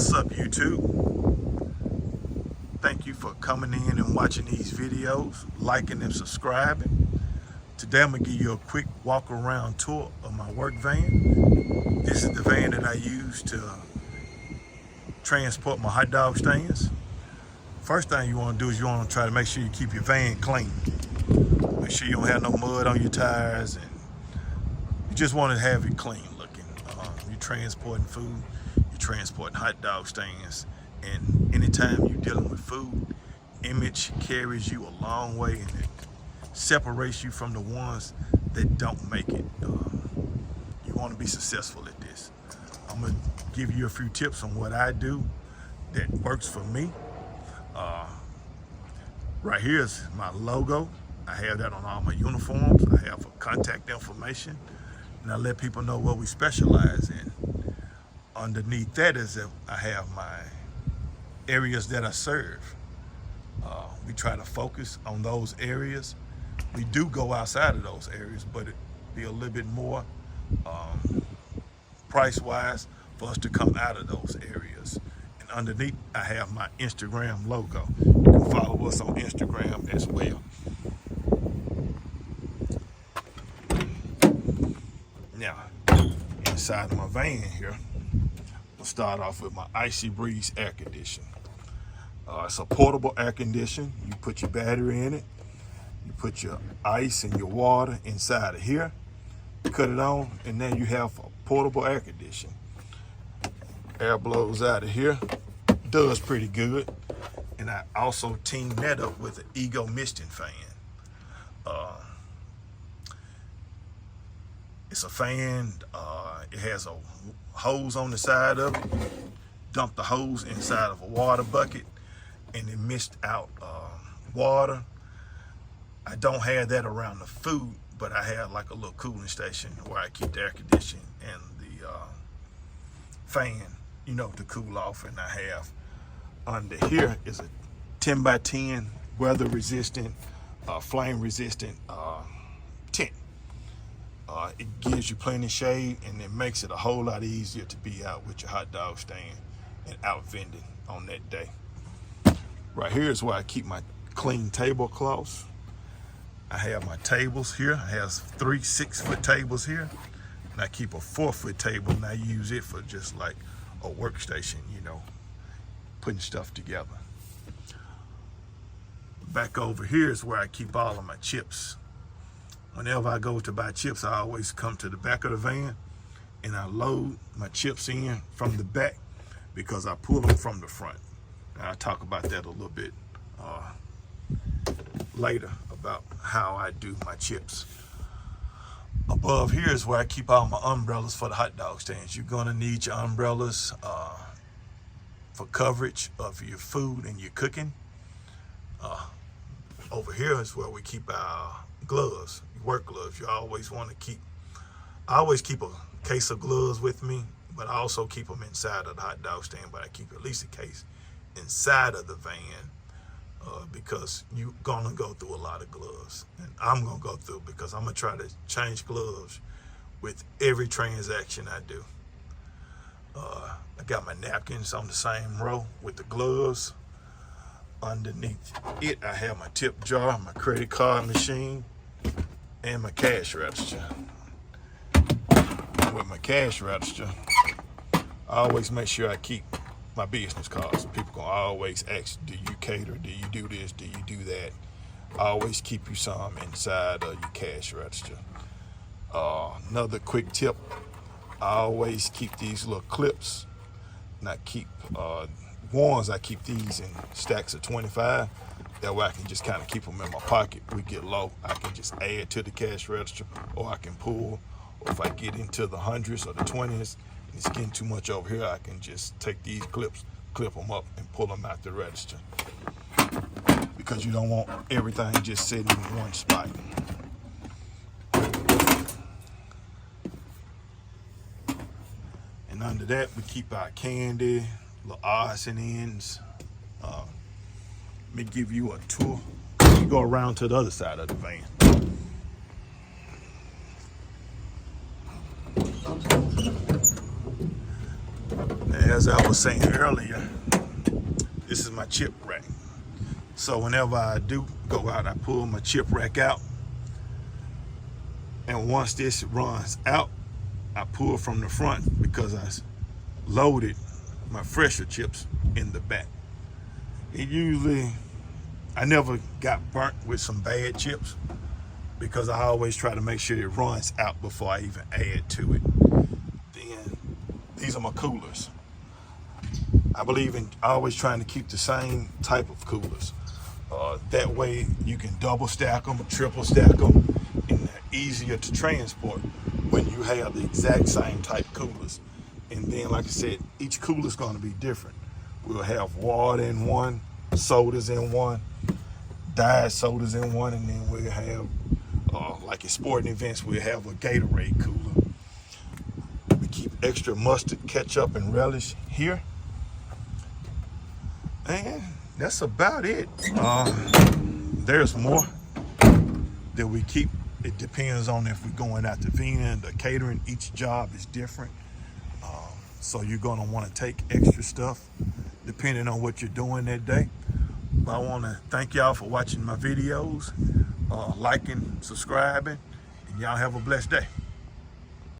What's up, YouTube? Thank you for coming in and watching these videos, liking and subscribing. Today I'm gonna give you a quick walk around tour of my work van. This is the van that I use to transport my hot dog stands. First thing you want to do is you want to try to make sure you keep your van clean. Make sure you don't have no mud on your tires, and you just want to have it clean looking. You're transporting food, you're transporting hot dog stands, and anytime you're dealing with food, image carries you a long way, and it separates you from the ones that don't make it. You want to be successful at this. I'm going to give you a few tips on what I do that works for me. Right here is my logo. I have that on all my uniforms. I have a contact information, and I let people know what we specialize in. Underneath that is that I have my areas that I serve. We try to focus on those areas. We do go outside of those areas, but it'd be a little bit more price-wise for us to come out of those areas. And underneath, I have my Instagram logo. You can follow us on Instagram as well. Now, inside of my van here, I'll start off with my Icybreeze air conditioner. It's a portable air conditioner. You put your battery in it, you put your ice and your water inside of here, cut it on, and then you have a portable air conditioner. Air blows out of here, does pretty good. And I also team that up with an Ego misting fan. It's a fan, it has a hose on the side of it. Dump the hose inside of a water bucket and it mist out water. I don't have that around the food, but I have like a little cooling station where I keep the air conditioning and the fan, you know, to cool off. And I have under here is a 10 by 10 weather resistant, flame resistant tent. It gives you plenty of shade, and it makes it a whole lot easier to be out with your hot dog stand and out vending on that day. Right here is where I keep my clean tablecloths. I have my tables here. I have 3 6-foot tables here, and I keep a 4-foot table, and I use it for just like a workstation, you know, putting stuff together. Back over here is where I keep all of my chips. Whenever I go to buy chips, I always come to the back of the van and I load my chips in from the back because I pull them from the front. And I'll talk about that a little bit later about how I do my chips. Above here is where I keep all my umbrellas for the hot dog stands. You're gonna need your umbrellas for coverage of your food and your cooking. Over here is where we keep our gloves, work gloves. You always want to keep, I always keep a case of gloves with me, but I also keep them inside of the hot dog stand, but I keep at least a case inside of the van because you're gonna go through a lot of gloves, and I'm gonna go through because I'm gonna try to change gloves with every transaction I do. I got my napkins on the same row with the gloves. Underneath it, I have my tip jar, my credit card machine, and my cash register. With my cash register, I always make sure I keep my business cards. People gonna always ask, do you cater? Do you do this? Do you do that? I always keep you some inside of your cash register. Another quick tip, I always keep these little clips, and I keep ones, I keep these in stacks of 25. That way I can just kind of keep them in my pocket. We get low, I can just add to the cash register, or I can pull. Or if I get into the hundreds or the 20s, and it's getting too much over here, I can just take these clips, clip them up, and pull them out the register. Because you don't want everything just sitting in one spot. And under that, we keep our candy, little odds and ends. Let me give you a tour. You go around to the other side of the van. Now, as I was saying earlier, this is my chip rack. So whenever I do go out, I pull my chip rack out. And once this runs out, I pull from the front because I loaded my fresher chips in the back. I never got burnt with some bad chips because I always try to make sure it runs out before I even add to it. Then these are my coolers. I believe in always trying to keep the same type of coolers. That way you can double stack them, triple stack them, and they're easier to transport when you have the exact same type coolers. And then, like I said, each cooler is going to be different. We'll have water in one, sodas in one, diet sodas in one, and then we'll have, like at sporting events, we'll have a Gatorade cooler. We keep extra mustard, ketchup, and relish here. And that's about it. There's more that we keep. It depends on if we're going out to Vina, the catering. Each job is different. So you're going to want to take extra stuff depending on what you're doing that day. But I want to thank y'all for watching my videos, liking, subscribing, and y'all have a blessed day.